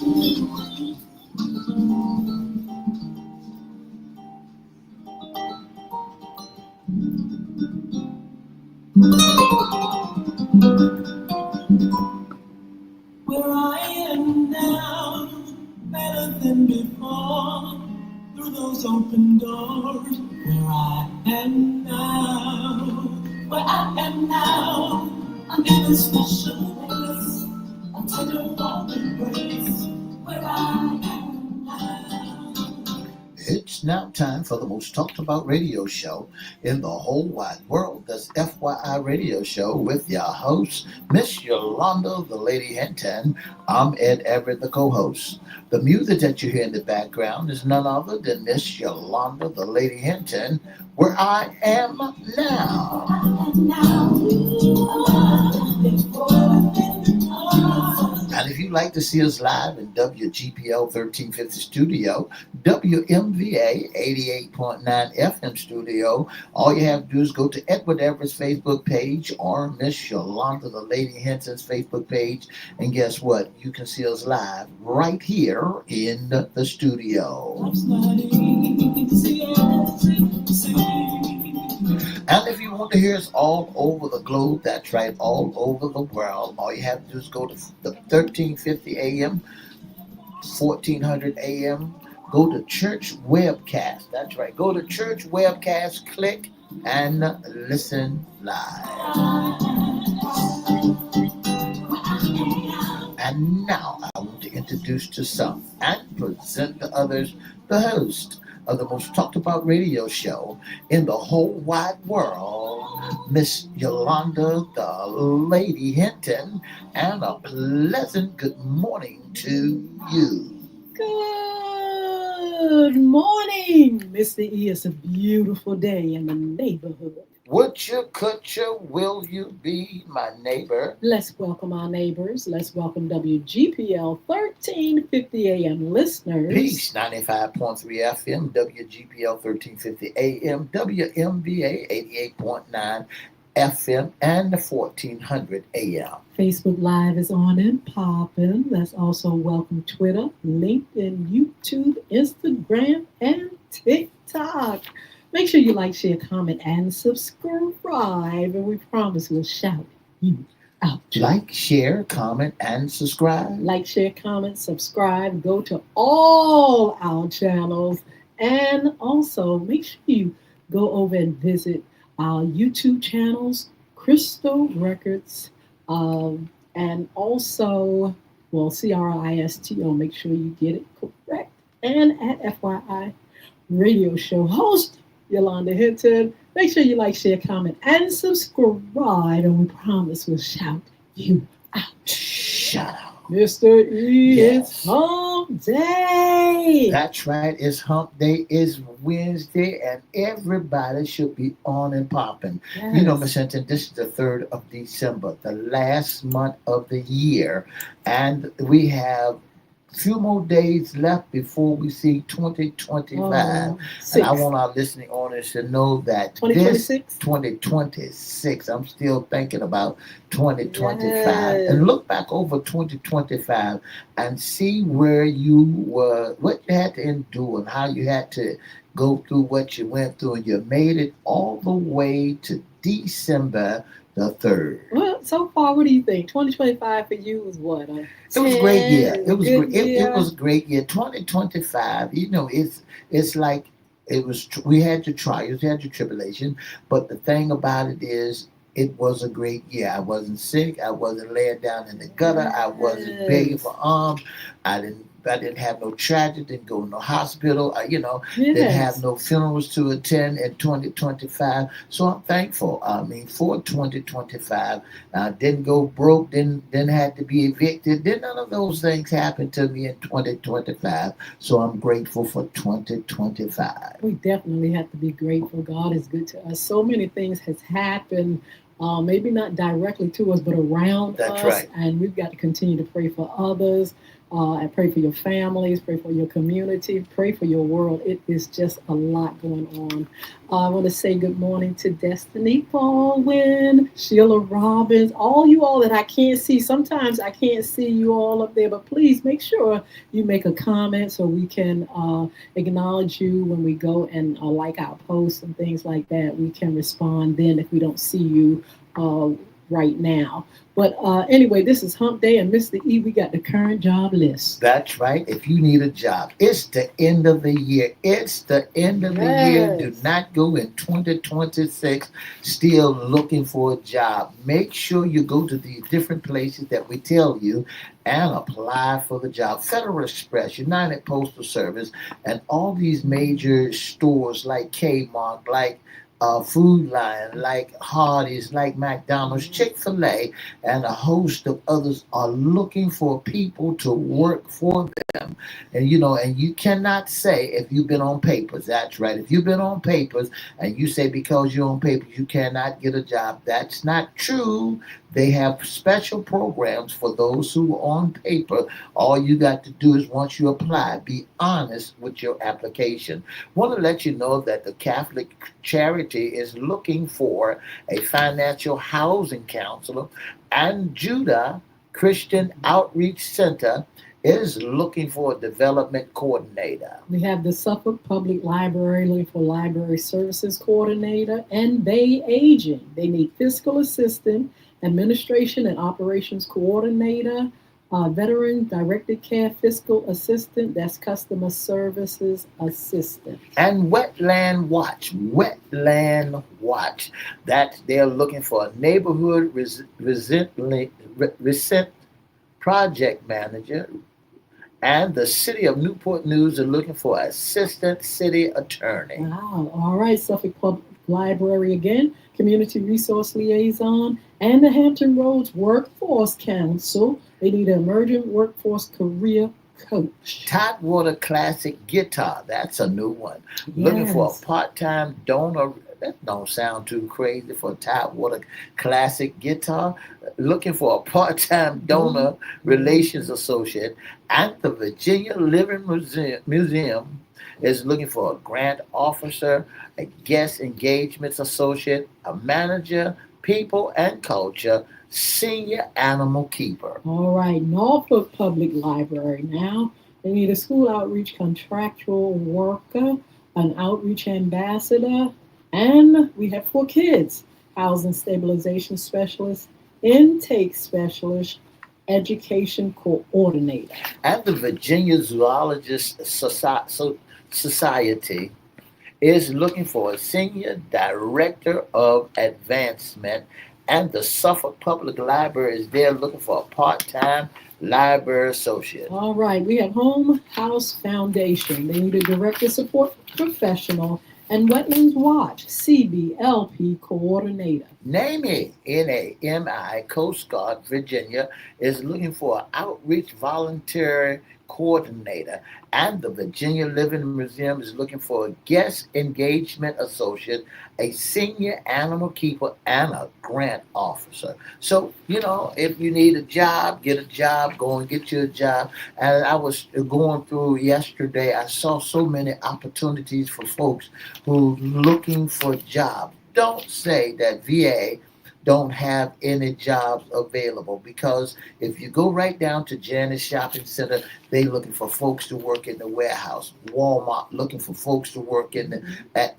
Where I am now, better than before, through those open doors. Where I am now, where I am now, I'm in a special place, a tender warm embrace. Where I am now. It's now time for the most talked about radio show in the whole wide world. That's FYI Radio Show with your host, Miss Yolanda, the Lady Hinton. I'm Ed Everett, the co-host. The music that you hear in the background is none other than Miss Yolanda, the Lady Hinton, Where I Am Now. And if you'd like to see us live in WGPL 1350 studio, WMVA 88.9 FM studio, all you have to do is go to Edward Everett's Facebook page or Miss Yolanda, the Lady Hinton's Facebook page, and guess what? You can see us live right here in the studio. And if you want to hear us all over the globe, that's right, all over the world, all you have to do is go to the 1350 AM, 1400 AM, go to Church Webcast. That's right, go to Church Webcast, click, and listen live. And now I want to introduce to some and present to others the host of the most talked about radio show in the whole wide world, Miss Yolanda, the Lady Hinton, and a pleasant good morning to you. Good morning, Mr. E. It's a beautiful day in the neighborhood. Would you, could you, will you be my neighbor? Let's welcome our neighbors. Let's welcome WGPL 1350 AM listeners. Peace, 95.3 FM, WGPL 1350 AM, WMVA 88.9 FM, and 1400 AM. Facebook Live is on and popping. Let's also welcome Twitter, LinkedIn, YouTube, Instagram, and TikTok. Make sure you like, share, comment, and subscribe. And we promise we'll shout you out. Like, share, comment, and subscribe. Like, share, comment, subscribe. Go to all our channels. And also make sure you go over and visit our YouTube channels, Crystal Records, and also, well, CRISTO. Make sure you get it correct. And at FYI Radio Show host, Yolanda Hinton. Make sure you like, share, comment, and subscribe, and we promise we'll shout you out. Shout out. Mr. E, Yes. It's hump day. That's right, it's hump day, it's Wednesday, and everybody should be on and popping. Yes. You know, Miss Hinton, this is the 3rd of December, the last month of the year, and we have few more days left before we see 2025. And I want our listening audience to know that 2026? 2026, I'm still thinking about 2025. Yes. And look back over 2025 and see where you were, what you had to endure, and how you had to go through what you went through, and you made it all the way to December the 3rd. Well, so far, what do you think? 2025 for you was what? It was a great year. It was good it year. was a great year. 2025, you know, it's like it was. We had your trials, we had your tribulation, but the thing about it is, it was a great year. I wasn't sick. I wasn't laying down in the gutter. I wasn't begging for alms. I didn't have no tragedy. Didn't go to no hospital. Didn't have no funerals to attend in 2025. So I'm thankful. I mean, for 2025, didn't go broke. Didn't have to be evicted. None of those things happened to me in 2025. So I'm grateful for 2025. We definitely have to be grateful. God is good to us. So many things has happened. Maybe not directly to us, but around That's us. right. And we've got to continue to pray for others. And pray for your families, pray for your community, pray for your world. It is just a lot going on. I want to say good morning to Destiny Baldwin, Sheila Robbins, all you all that I can't see. Sometimes I can't see you all up there, but please make sure you make a comment so we can acknowledge you when we go and like our posts and things like that. We can respond then if we don't see you uh, right now. But anyway, this is Hump Day, and Mr. E, we got the current job list. That's right. If you need a job, it's the end of the year. It's the end of the year. Do Yes. not go in 2026 still looking for a job. Make sure you go to the different places that we tell you and apply for the job. Federal Express, United Postal Service, and all these major stores like Kmart, like Food Lion, like Hardee's, like McDonald's, Chick-fil-A, and a host of others are looking for people to work for them. And and you cannot say if you've been on papers. That's right. If you've been on papers and you say because you're on papers you cannot get a job, that's not true. They have special programs for those who are on paper. All you got to do is once you apply, be honest with your application. Want to let you know that the Catholic Charity is looking for a financial housing counselor, and Judah Christian Outreach Center is looking for a development coordinator. We have the Suffolk Public Library looking for library services coordinator and Bay agent. They need fiscal assistant, administration and operations coordinator, veteran directed care fiscal assistant, that's customer services assistant. And Wetland Watch. That they're looking for a neighborhood recent project manager, and the city of Newport News are looking for assistant city attorney. Wow. All right. Suffolk Public Library again, community resource liaison, and the Hampton Roads Workforce Council. They need an emerging workforce career coach. Tidewater Classic Guitar, that's a new one. Looking for a Yes. part-time donor. That don't sound too crazy for Tidewater Classic Guitar. Looking for a part-time donor relations associate. And the Virginia Living Museum is looking for a grant officer, a guest engagements associate, a manager, people and culture, senior animal keeper. All right. Norfolk Public Library now. They need a school outreach contractual worker, an outreach ambassador, and we have 4 kids: housing stabilization specialist, intake specialist, education coordinator. And the Virginia Society is looking for a senior director of advancement, and the Suffolk Public Library is there looking for a part-time library associate. All right, we have Home House Foundation. They need a director support professional and Wetlands Watch CBLP coordinator. NAMI, NAMI, Coast Guard Virginia is looking for an outreach volunteer coordinator, and the Virginia Living Museum is looking for a guest engagement associate, a senior animal keeper, and a grant officer. So, if you need a job, get a job, go and get you a job. And I was going through yesterday, I saw so many opportunities for folks who looking for jobs. Don't say that VA don't have any jobs available, because if you go right down to Janice Shopping Center, they looking for folks to work in the warehouse. Walmart looking for folks to work in at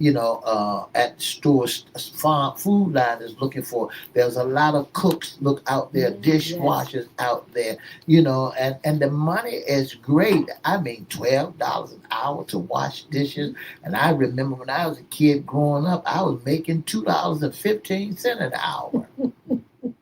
stores. Farm Food Line is looking for. There's a lot of cooks look out there, Yes. dishwashers out there. And the money is great. I mean, $12 an hour to wash dishes. And I remember when I was a kid growing up, I was making $2.15 an hour.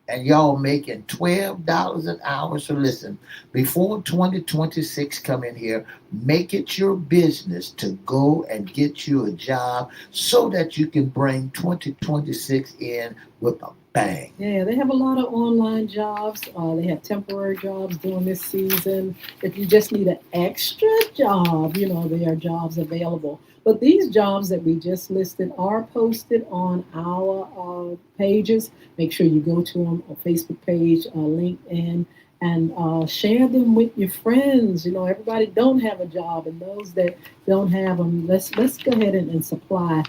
And y'all making $12 an hour. So listen, before 2026 come in here, make it your business to go and get you a job so that you can bring 2026 in with a bang. Yeah, they have a lot of online jobs. They have temporary jobs during this season. If you just need an extra job, there are jobs available. But these jobs that we just listed are posted on our pages. Make sure you go to them on Facebook page, LinkedIn, and share them with your friends. You know, everybody don't have a job, and those that don't have them, let's go ahead and supply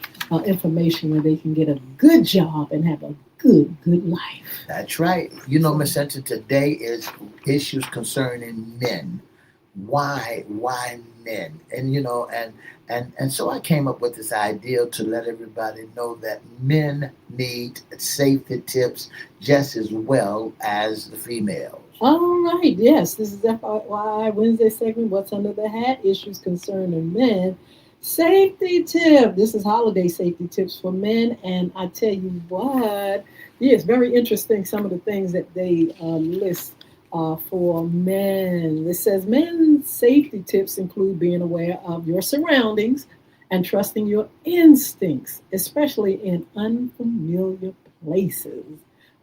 information where they can get a good job and have a good life. That's right. You know, So, Miss Center, today is issues concerning men. Why men? And you know, and so I came up with this idea to let everybody know that men need safety tips just as well as the females. all right, yes, this is FYI Wednesday segment. What's under the hat? Issues concerning men. Safety tip. This is holiday safety tips for men, and I tell you what, yeah, it's very interesting. Some of the things that they list for men. It says men's safety tips include being aware of your surroundings and trusting your instincts, especially in unfamiliar places.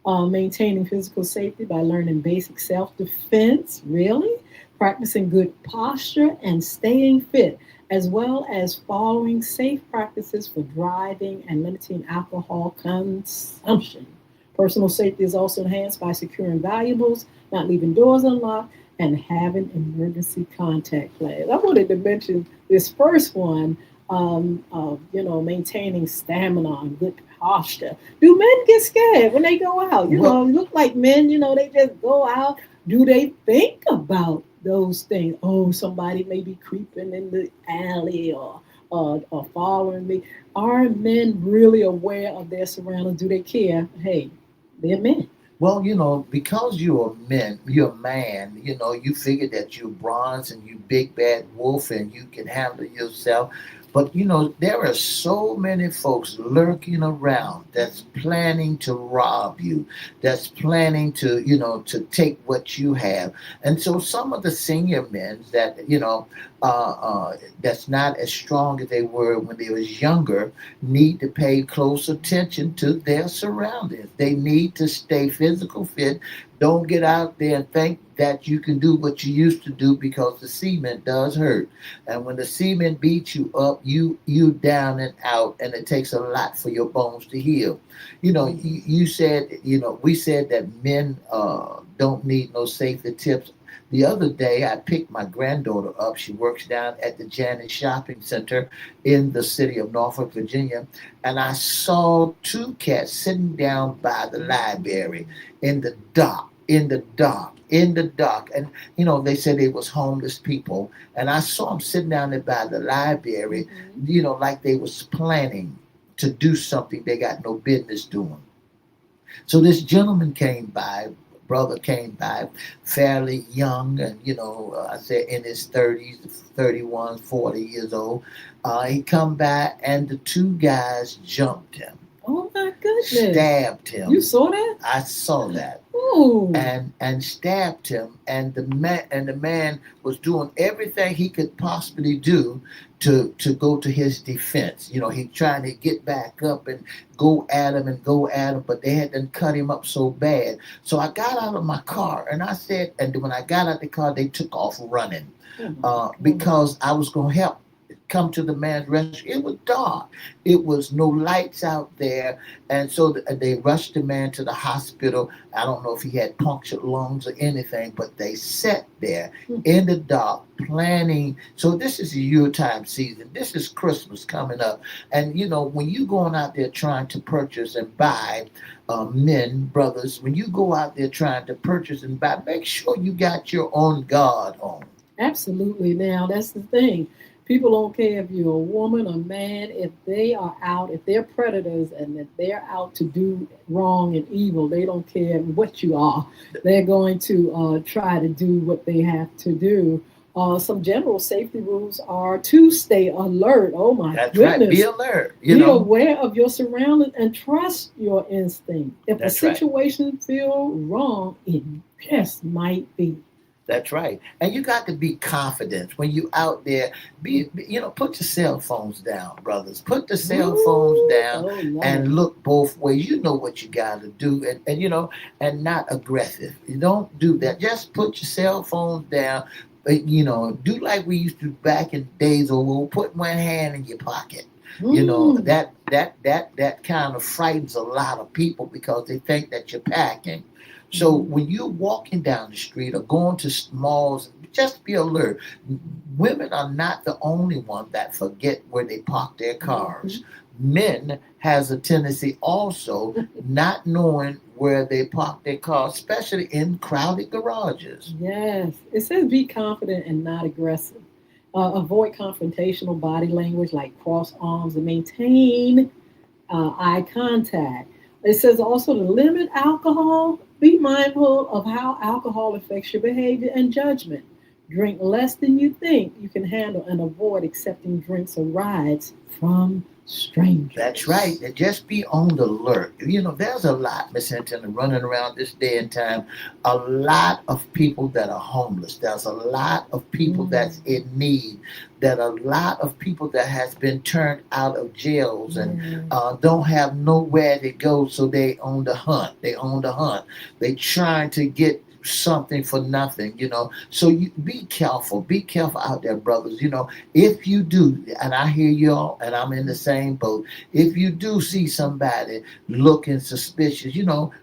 Maintaining physical safety by learning basic self defense, really, practicing good posture and staying fit, as well as following safe practices for driving and limiting alcohol consumption. Personal safety is also enhanced by securing valuables, not leaving doors unlocked, and having emergency contact plans. I wanted to mention this first one, maintaining stamina and good posture. Do men get scared when they go out? You Well, know, look like men, they just go out. Do they think about those things? Oh, somebody may be creeping in the alley or following me. Are men really aware of their surroundings? Do they care? Hey, they're men. well, you know, because you're a man, you know, you figure that you're bronze and you big bad wolf and you can handle yourself. But you know, there are so many folks lurking around that's planning to rob you, that's planning to, you know, to take what you have. And so some of the senior men that, you know, that's not as strong as they were when they was younger need to pay close attention to their surroundings. They need to stay physical fit. Don't get out there and think that you can do what you used to do because the cement does hurt. And when the cement beats you up, you down and out, and it takes a lot for your bones to heal. You know, you said, you know, we said that men don't need no safety tips. The other day, I picked my granddaughter up. She works down at the Janney Shopping Center in the city of Norfolk, Virginia. And I saw two cats sitting down by the library in the dark, in the dark. And, you know, they said they was homeless people. And I saw them sitting down there by the library, Mhm. you know, like they was planning to do something they got no business doing. So this gentleman came by, brother came by, fairly young, and you know, I said in his 30s, 31, 40 years old. He come by, and the two guys jumped him, Oh my goodness. stabbed You him. saw that? I saw that, Oh. and stabbed him, and the man was doing everything he could possibly do to go to his defense. You know, he trying to get back up and go at him, but they had done cut him up so bad. So I got out of my car and I said, and when I got out the car, they took off running Oh my God. because I was going to help come to the man's rescue. It was dark. It was no lights out there. And so they rushed the man to the hospital. I don't know if he had punctured lungs or anything, but they sat there Hmm. in the dark planning. So this is a Yuletime season. This is Christmas coming up. And, you know, when you going out there trying to purchase and buy, men, brothers, when you go out there trying to purchase and buy, make sure you got your own guard on. Absolutely. Now, that's the thing. People don't care if you're a woman or man, if they are out, if they're predators and if they're out to do wrong and evil, they don't care what you are. They're going to try to do what they have to do. Some general safety rules are to stay alert. Oh my That's right. Be goodness. alert, you Be know. aware of your surroundings and trust your instinct. If a That's right. situation feels wrong, it just might be. That's right. And you got to be confident when you out there. You know, put your cell phones down, brothers. Put the cell phones Ooh, down oh Lord. and look both ways. You know what you got to do, and you know, and not aggressive. You don't do that. Just put your cell phones down. You know, do like we used to back in days, or we'll put one hand in your pocket. You know, Mm. that kind of frightens a lot of people because they think that you're packing. So when you're walking down the street or going to malls, just be alert. Women are not the only one that forget where they park their cars. Men has a tendency also not knowing where they park their cars, especially in crowded garages. Yes, it says be confident and not aggressive. Avoid confrontational body language like cross arms and maintain eye contact. It says also to limit alcohol. Be mindful of how alcohol affects your behavior and judgment. Drink less than you think you can handle and avoid accepting drinks or rides from That's strangers. right. And just be on the alert. There's a lot, Miss Hinton, running around this day and time. A lot of people that are homeless. There's a lot of people Mm, that's in need. That a lot of people that has been turned out of jails and yes. don't have nowhere to go, so they on the hunt. They on the hunt. They trying to get something for nothing. So you be careful. Be careful out there, brothers. If you do, and I hear y'all, and I'm in the same boat, if you do see somebody looking suspicious,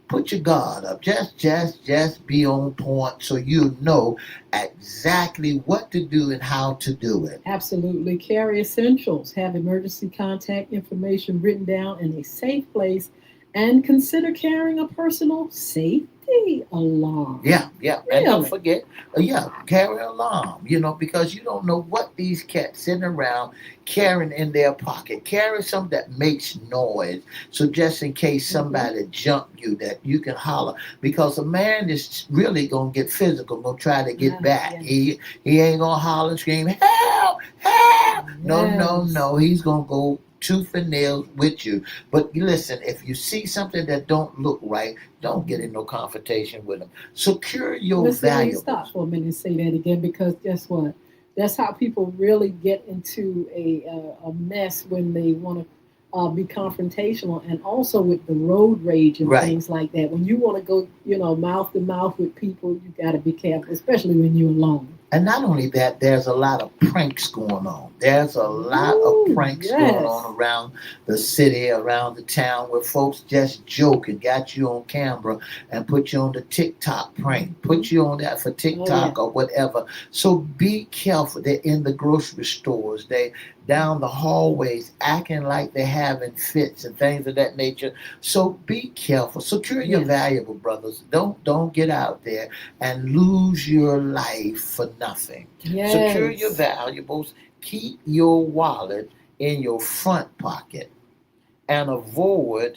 put your guard up. Just be on point so you know exactly what to do and how to do it. Absolutely. Carry essentials. Have emergency contact information written down in a safe place and consider carrying a personal safety alarm. Yeah, yeah, and don't Really? forget, yeah, carry alarm. Because you don't know what these cats sitting around carrying in their pocket. Carry something that makes noise, so just in case Hmm. somebody jump you, that you can holler. Because a man is really gonna get physical, gonna try to get Yes, back. yes, He ain't gonna holler and scream, help, help. No, no, yes. no. He's gonna go tooth and nails with you. But listen, if you see something that don't look right, don't get in no confrontation with them. Secure your Let me stop valuables. for a minute and say that again because guess what? That's how people really get into a mess when they want to be confrontational and also with the road rage and Right. things like that. When you want to go, mouth to mouth with people, you got to be careful, especially when you're alone. And not only that, there's a lot of pranks going on. There's a lot of Ooh, pranks going yes. on around the city, around the town, where folks just joke and got you on camera and put you on the TikTok prank, Hmm. put you on that for Oh, yeah. TikTok or whatever. So be careful. They're in the grocery stores. They down the hallways acting like they're having fits and things of that nature. So be careful. Secure your Yes. valuable brothers. Don't get out there and lose your life for nothing. Secure your Yes. valuables. Keep your wallet in your front pocket and avoid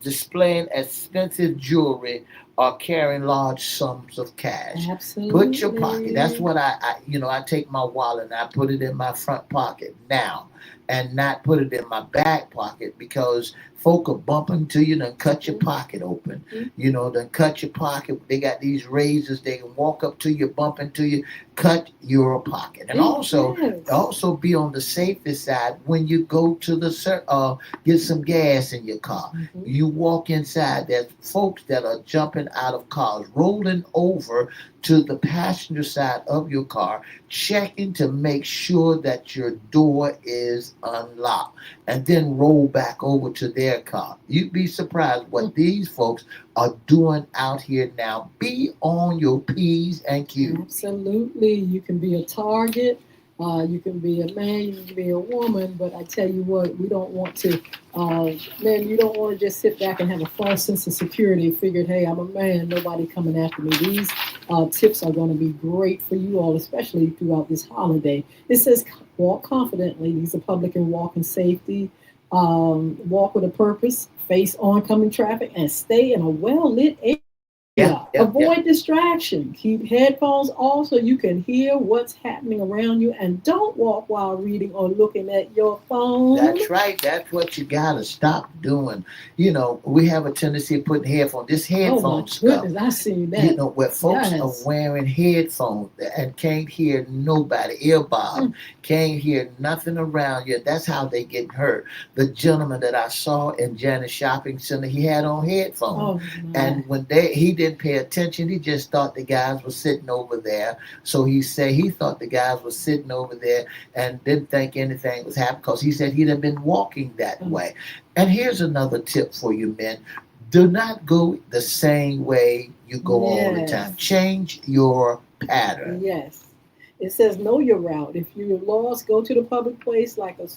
displaying expensive jewelry or carrying large sums of cash. Put your pocket. That's Absolutely. what I take my wallet and I put it in my front pocket now and not put it in my back pocket because folk are bumping to you and cut your pocket open. Mhm. Then cut your pocket. They got these razors. They can walk up to you, bump into you, cut your pocket. And also, Yes. also be on the safety side when you go to the get some gas in your car. Mhm. You walk inside, there's folks that are jumping out of cars, rolling over to the passenger side of your car, checking to make sure that your door is unlocked, and then roll back over to their car. You'd be surprised what these folks are doing out here now. Be on your P's and Q's. Absolutely. You can be a target. You can be a man. You can be a woman. But I tell you what, we don't want to, man, you don't want to just sit back and have a false sense of security and figured, hey, I'm a man, nobody coming after me. These tips are going to be great for you all, especially throughout this holiday. It says walk confidently. These are public and walk in safety. Walk with a purpose, face oncoming traffic, and stay in a well lit area. Yeah, yeah, yeah. Avoid distraction. Keep headphones off so you can hear what's happening around you and don't walk while reading or looking at your phone. That's right. That's what you gotta stop doing. We have a tendency of putting headphones. This Oh my headphone stuff. goodness, I seen that. Where folks are Yes. wearing headphones and can't hear nobody, earbuds, Mm. can't hear nothing around you. That's how they get hurt. The gentleman that I saw in Janus Shopping Center, he had on headphones. Oh my. And when he didn't pay attention, he just thought the guys were sitting over there. So he said he thought the guys were sitting over there and didn't think anything was happening because he said he'd have been walking that Oh, way. And here's another tip for you men. Do not go the same way you go all the Yes. time. Change your pattern. Yes. It says know your route. If you're lost, go to a public place like a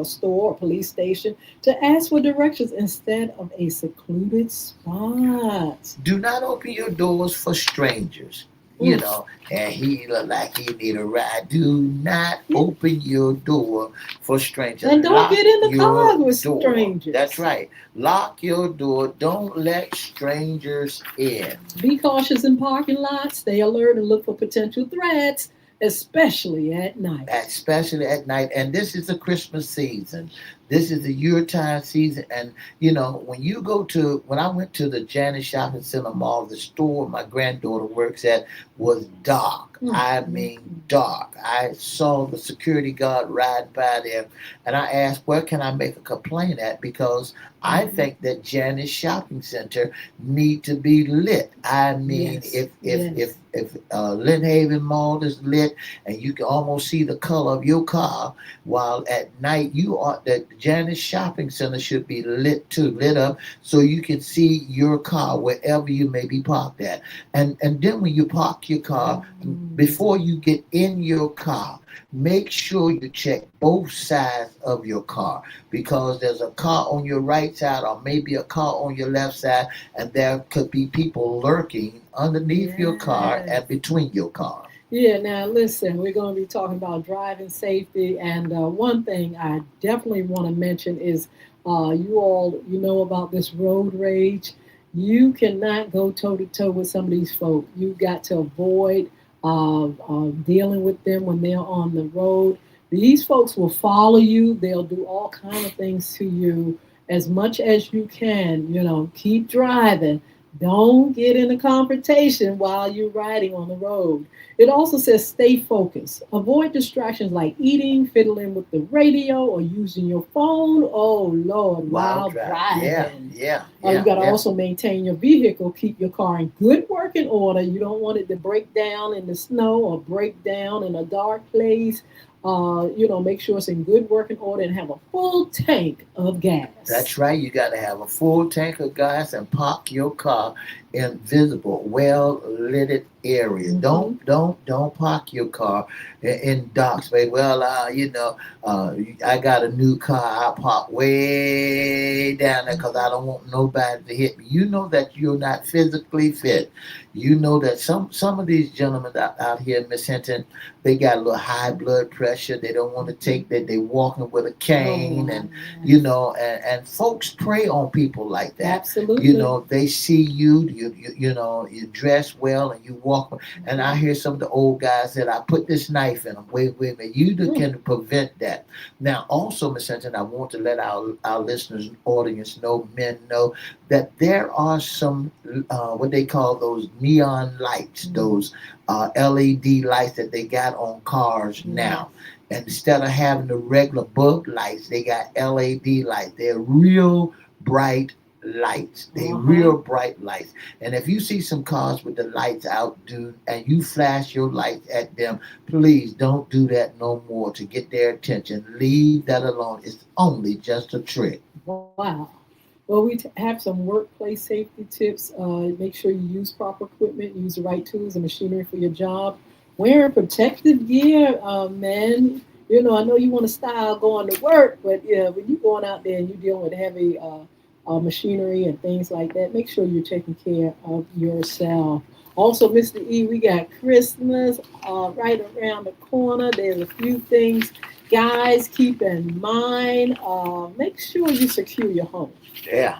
store or police station to ask for directions instead of a secluded spot. Do not open your doors for strangers. You Mm. know, and he look like he need a ride. Do not open your door for strangers. And don't Lock get in the your cars with door. That's strangers. right. Lock your door. Don't let strangers in. Be cautious in parking lots. Stay alert and look for potential threats, especially at night. Especially at night. And this is the Christmas season. This is the Yuletide season. And when I went to the Janice Shopping Center Mall, the store my granddaughter works at was dark. I mean, dark. I saw the security guard ride by there, and I asked, where can I make a complaint at? Because I think that Janice Shopping Center need to be lit. I mean, Yes. if Lynn Haven Mall is lit and you can almost see the color of your car, while at night that Janice Shopping Center should be lit too, lit up so you can see your car wherever you may be parked at. And then when you park your car, before you get in your car, make sure you check both sides of your car, because there's a car on your right side or maybe a car on your left side, and there could be people lurking underneath your car and between your car. Yeah, now listen, we're going to be talking about driving safety. And one thing I definitely want to mention is you know about this road rage. You cannot go toe to toe with some of these folk. You've got to avoid dealing with them when they're on the road. These folks will follow you. They'll do all kind of things to you. As much as you can, keep driving. Don't get in a confrontation while you're riding on the road. It also says stay focused. Avoid distractions like eating, fiddling with the radio, or using your phone. Oh, Lord, while driving. You got to also maintain your vehicle. Keep your car in good working order. You don't want it to break down in the snow or break down in a dark place. Make sure it's in good working order and have a full tank of gas. That's right. You got to have a full tank of gas and park your car in visible, well lit area. Don't park your car in dark space. Well, I got a new car. I park way down there because I don't want nobody to hit me. You know that you're not physically fit. You know that some of these gentlemen out here, Miss Hinton, they got a little high blood pressure. They don't want to take that. They walking with a cane, and folks prey on people like that. Absolutely. They see you dress well and you walk. And I hear some of the old guys that I put this knife in them. Wait a minute. You can prevent that. Now, also, Miss Hinton, I want to let our listeners, audience know, men know, that there are some what they call those neon lights, those LED lights that they got on cars now. And instead of having the regular bulb lights, they got LED lights. They're real bright lights. They real bright lights. And if you see some cars with the lights out, dude, and you flash your lights at them, please don't do that no more to get their attention. Leave that alone. It's only just a trick. Wow. Well, we have some workplace safety tips. Make sure you use proper equipment, use the right tools and machinery for your job. Wearing protective gear, man. I know you want to style going to work, but when you're going out there and you're dealing with heavy machinery and things like that, make sure you're taking care of yourself. Also, Mr. E, we got Christmas right around the corner. There's a few things, guys, keep in mind. Make sure you secure your home.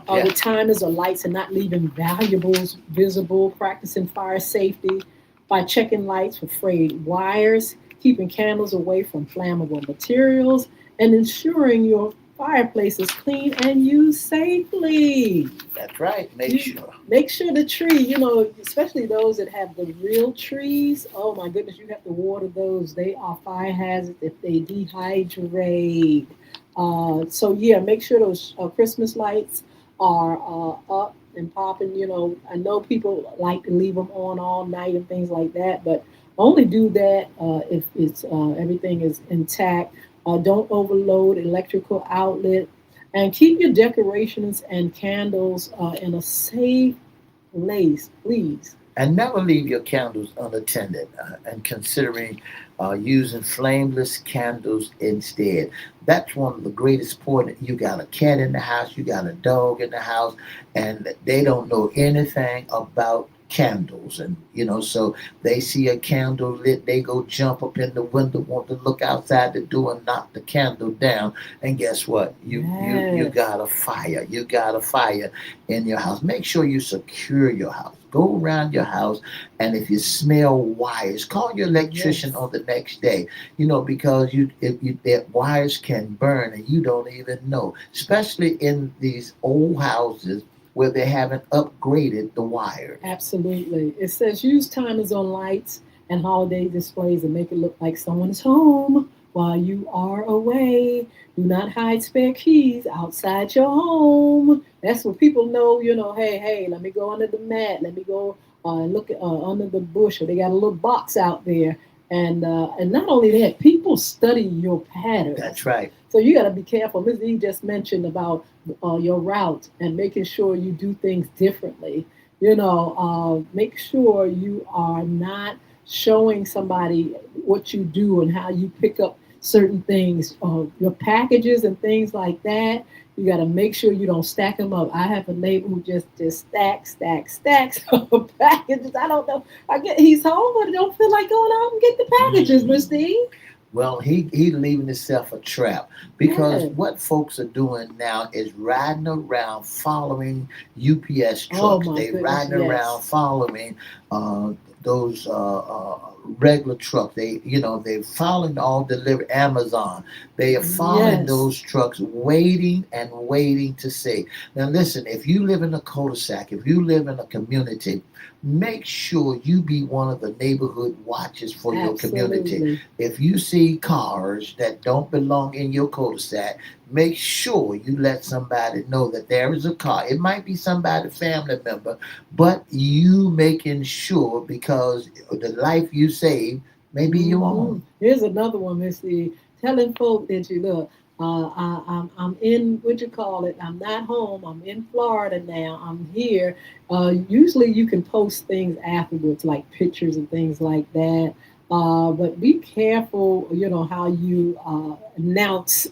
With timers or lights and not leaving valuables visible, practicing fire safety by checking lights for frayed wires, keeping candles away from flammable materials, and ensuring your fireplace is clean and used safely. That's right. Make sure the tree, especially those that have the real trees. Oh my goodness, you have to water those. They are fire hazards if they dehydrate. Make sure those Christmas lights are up and popping. I know people like to leave them on all night and things like that, but only do that if it's everything is intact. Don't overload electrical outlet. And keep your decorations and candles in a safe place, please. And never leave your candles unattended. And considering using flameless candles instead. That's one of the greatest point. You got a cat in the house, you got a dog in the house, and they don't know anything about candles. And so they see a candle lit, they go jump up in the window, want to look outside the door and knock the candle down. And guess what? You Yes. got a fire. You got a fire in your house. Make sure you secure your house. Go around your house, and if you smell wires, call your electrician Yes. on the next day. Because if that wires can burn and you don't even know, especially in these old houses where they haven't upgraded the wires. Absolutely. It says use timers on lights and holiday displays and make it look like someone is home while you are away. Do not hide spare keys outside your home. That's what people know, hey, hey, let me go under the mat. Let me go and look under the bush. Or they got a little box out there. And not only that, people study your That's patterns. right. So you got to be careful. Ms. E just mentioned about your route and making sure you do things differently. Make sure you are not showing somebody what you do and how you pick up certain things, your packages and things like that. You got to make sure you don't stack them up. I have a neighbor who just stacks of packages. I don't know. I get he's home, but I don't feel like going out and get the packages, Miss Mhm. D. Well, he leaving himself a trap because Yeah. what folks are doing now is riding around following UPS Oh trucks. my They goodness, riding around yes. following those regular trucks. They're following all delivery Amazon. They are following Yes. those trucks, waiting and waiting to see. Now, listen, if you live in a cul-de-sac, if you live in a community, make sure you be one of the neighborhood watches for your community. Absolutely. If you see cars that don't belong in your cul-de-sac, make sure you let somebody know that there is a car. It might be somebody family member, but you making sure because the life you save may be your own. Here's another one, Missy. Telling folk that you look. I'm in what you call it. I'm not home. I'm in Florida now. I'm here. Usually, you can post things afterwards, like pictures and things like that. But be careful. How you announce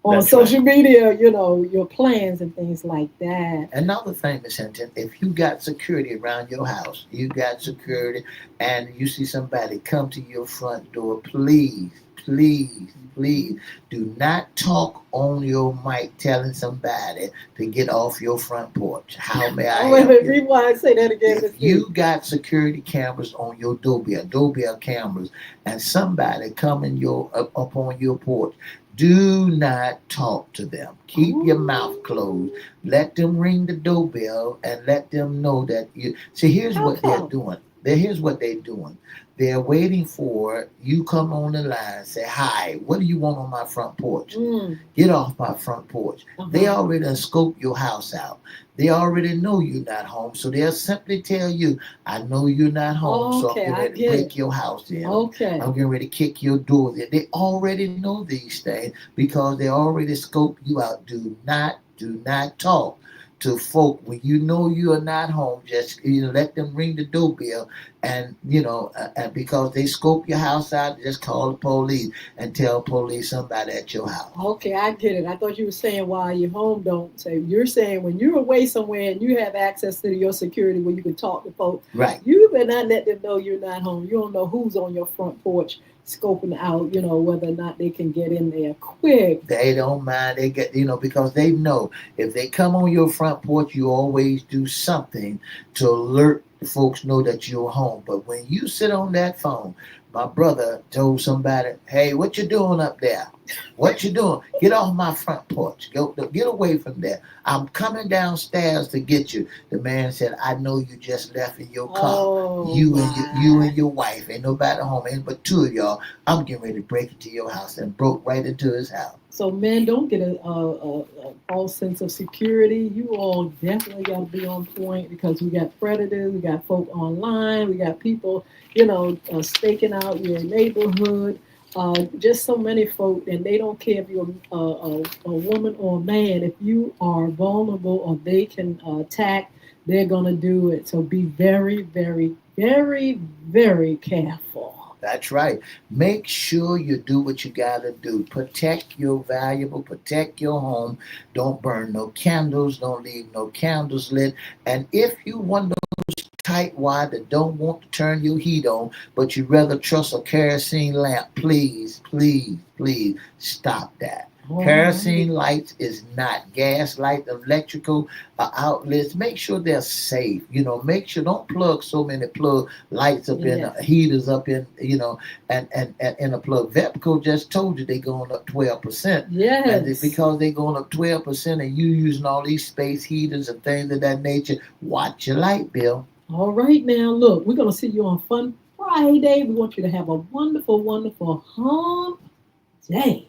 on That's right. social media. Your plans and things like that. Another thing, Miss Hinton, if you got security around your house, you got security, and you see somebody come to your front door, please, please, please do not talk on your mic telling somebody to get off your front porch. How may I Oh, wait a help minute. you? Rewind. Say that again, If Miss D. you got security cameras on your doorbell cameras, and somebody coming up on your porch, do not talk to them. Keep your mouth Oh, closed. Let them ring the doorbell and let them know that you. See, here's how what they're come? doing. Here's what they're doing. They're waiting for you come on the line. Say hi. What do you want on my front porch? Mm, Get off my front porch. They uh-huh. already done scoped your house out. They already know you're not home, so they'll simply tell you, I know you're not home, so I'm Okay, getting I ready to get it. break your house in. I'm Okay. getting ready to kick your doors in. They already know these things because they already scoped you out. Do not talk to folk when you know you are not home. Just let them ring the doorbell, and and because they scope your house out, just call the police and tell police somebody at your house. Okay, I get it. I thought you were saying while you're home, don't say. You're saying when you're away somewhere and you have access to your security where you can talk to folks, Right. you better not let them know you're not home. You don't know who's on your front porch scoping out, whether or not they can get in there quick. They don't mind. They get, because they know if they come on your front porch, you always do something to alert the folks know that you're home. But when you sit on that phone, my brother told somebody, "Hey, what you doing up there? What you doing? Get off my front porch. Get away from there. I'm coming downstairs to get you." The man said, "I know you just left in your car. Oh You and my. your wife. Ain't nobody home. Ain't but two of y'all. I'm getting ready to break into your house," and broke right into his house. So men, don't get a false sense of security. You all definitely got to be on point because we got predators, we got folk online, we got people, staking out your neighborhood. Just so many folk, and they don't care if you're a woman or a man. If you are vulnerable or they can attack, they're gonna do it. So be very, very, very, very careful. That's right. Make sure you do what you got to do. Protect your valuable, protect your home. Don't burn no candles, don't leave no candles lit. And if you want tight wire that don't want to turn your heat on, but you rather trust a kerosene lamp, please, please, please stop that. All Kerosene right. lights is not gas light, electrical outlets. Make sure they're safe. Make sure don't plug so many plug lights up in Yes. heaters up in and in a plug. Vepco just told you they going up 12%, and Yes. because they going up 12%, and you using all these space heaters and things of that nature, watch your light bill. All right, now look, we're gonna see you on Fun Friday. We want you to have a wonderful, wonderful hump day.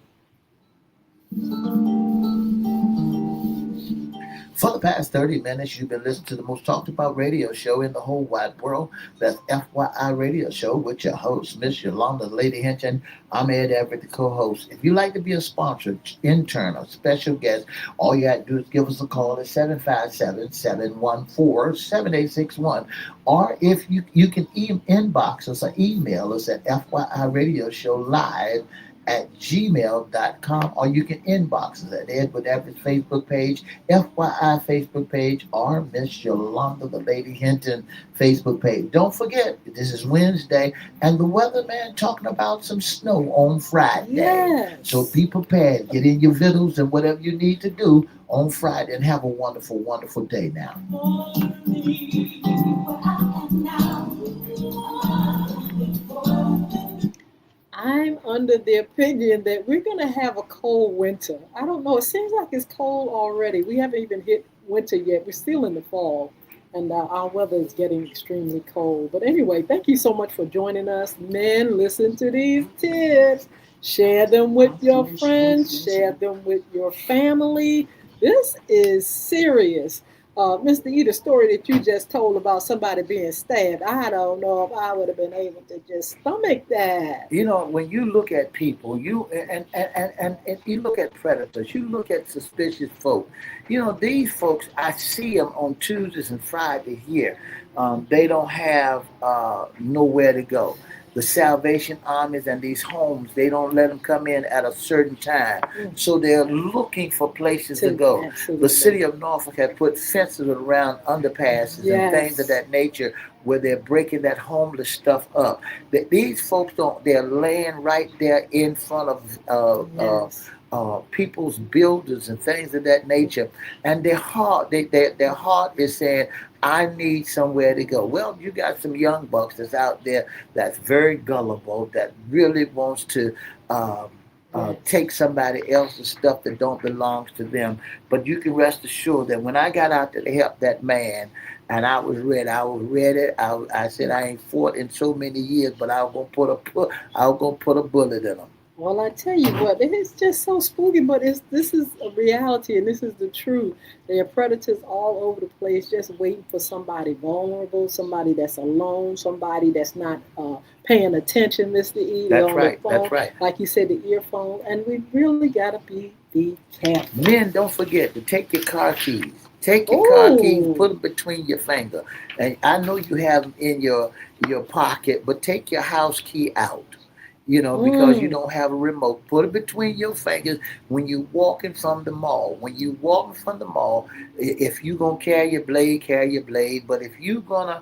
For the past 30 minutes, you've been listening to the most talked about radio show in the whole wide world. That's FYI Radio Show with your host, Miss Yolanda, Lady Hinton. I'm Ed Everett, the co-host. If you'd like to be a sponsor, intern, or special guest, all you have to do is give us a call at 757-714-7861. Or if you can inbox us or email us at FYI Radio Show Live at gmail.com, or you can inbox us at Edward Everett's Facebook page, FYI Facebook page, or Miss Yolanda, the Lady Hinton Facebook page. Don't forget, this is Wednesday, and the weatherman talking about some snow on Friday. So Yes. be prepared. Get in your vittles and whatever you need to do on Friday, and have a wonderful, wonderful day now. I'm under the opinion that we're going to have a cold winter. I don't know. It seems like it's cold already. We haven't even hit winter yet. We're still in the fall, and our weather is getting extremely cold. But anyway, thank you so much for joining us. Men, listen to these tips. Share them with your friends, share them with your family. This is serious. Mr. E, the story that you just told about somebody being stabbed, I don't know if I would have been able to just stomach that. When you look at people, and you look at predators, you look at suspicious folk. These folks, I see them on Tuesdays and Fridays here. They don't have nowhere to go. The Salvation Armies and these homes, they don't let them come in at a certain time. Mm. So they're looking for places to go. The Absolutely. city of Norfolk had put fences around underpasses and things of Yes. that nature where they're breaking that homeless stuff up. These folks don't, they're laying right there in front of Yes. people's buildings and things of that nature, and their heart is saying, "I need somewhere to go." Well, you got some young bucks that's out there that's very gullible, that really wants to Yes. take somebody else's stuff that don't belong to them. But you can rest assured that when I got out there to help that man, and I was ready. I was ready. I said I ain't fought in so many years, but I was gonna put a bullet in him. Well, I tell you what, it's just so spooky, but this is a reality and this is the truth. There are predators all over the place just waiting for somebody vulnerable, somebody that's alone, somebody that's not paying attention, Mr. E. They're That's on the right. That's phone, right. like you said, the earphone, and we really got to be careful. Men, don't forget to take your car keys. Take your car keys, Oh, put them between your finger. And I know you have them in your pocket, but take your house key out. Because you mm, don't have a remote. Put it between your fingers when you walking from the mall. When you walking from the mall, if you gonna carry your blade, carry your blade. But if you gonna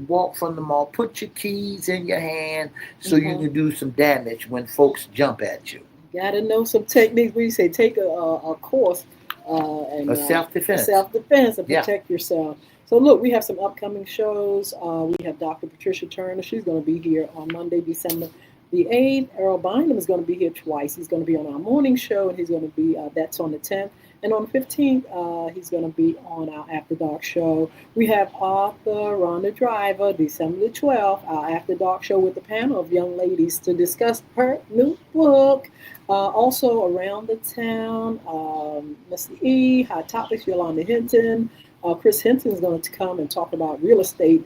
walk from the mall, put your keys in your hand so you uh-huh. can do some damage when folks jump at you. Got to know some techniques. We say take a course A and self defense. self defense and Yeah. protect yourself. So look, we have some upcoming shows. We have Dr. Patricia Turner. She's going to be here on Monday, December the 8th. Earl Bynum is going to be here twice. He's going to be on our morning show, and he's going to be that's on the 10th. And on the 15th, he's going to be on our After Dark show. We have author Rhonda Driver, December the 12th, our After Dark show with a panel of young ladies to discuss her new book. Also around the town, Mr. E, Hot Topics, Yolanda Hinton. Chris Hinton is going to come and talk about real estate,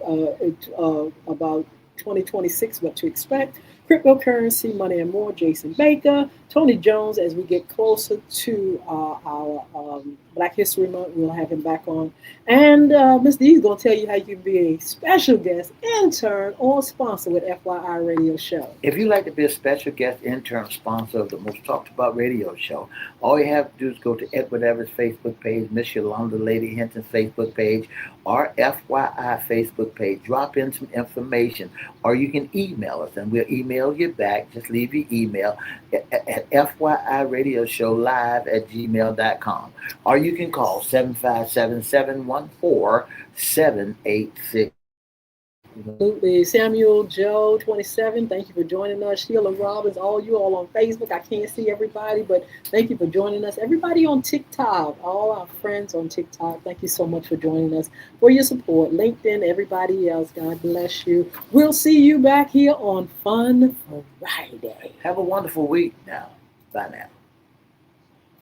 about 2026, what to expect, cryptocurrency, money and more, Jason Baker, Tony Jones. As we get closer to our Black History Month, we'll have him back on. And Ms. D is going to tell you how you can be a special guest, intern, or sponsor with FYI Radio Show. If you'd like to be a special guest, intern, sponsor of the most talked about radio show, all you have to do is go to Everette's Facebook page, Miss Yolanda Lady Hinton's Facebook page, or FYI Facebook page. Drop in some information, or you can email us, and we'll email you back. Just leave your email at FYIRadiosHowLive@gmail.com, or you can call 757-714-786. Absolutely. Samuel Joe 27, thank you for joining us. Sheila Robbins, all you all on Facebook. I can't see everybody, but thank you for joining us. Everybody on TikTok, all our friends on TikTok, thank you so much for joining us, for your support. LinkedIn, everybody else, God bless you. We'll see you back here on Fun Friday. Have a wonderful week now. Bye now.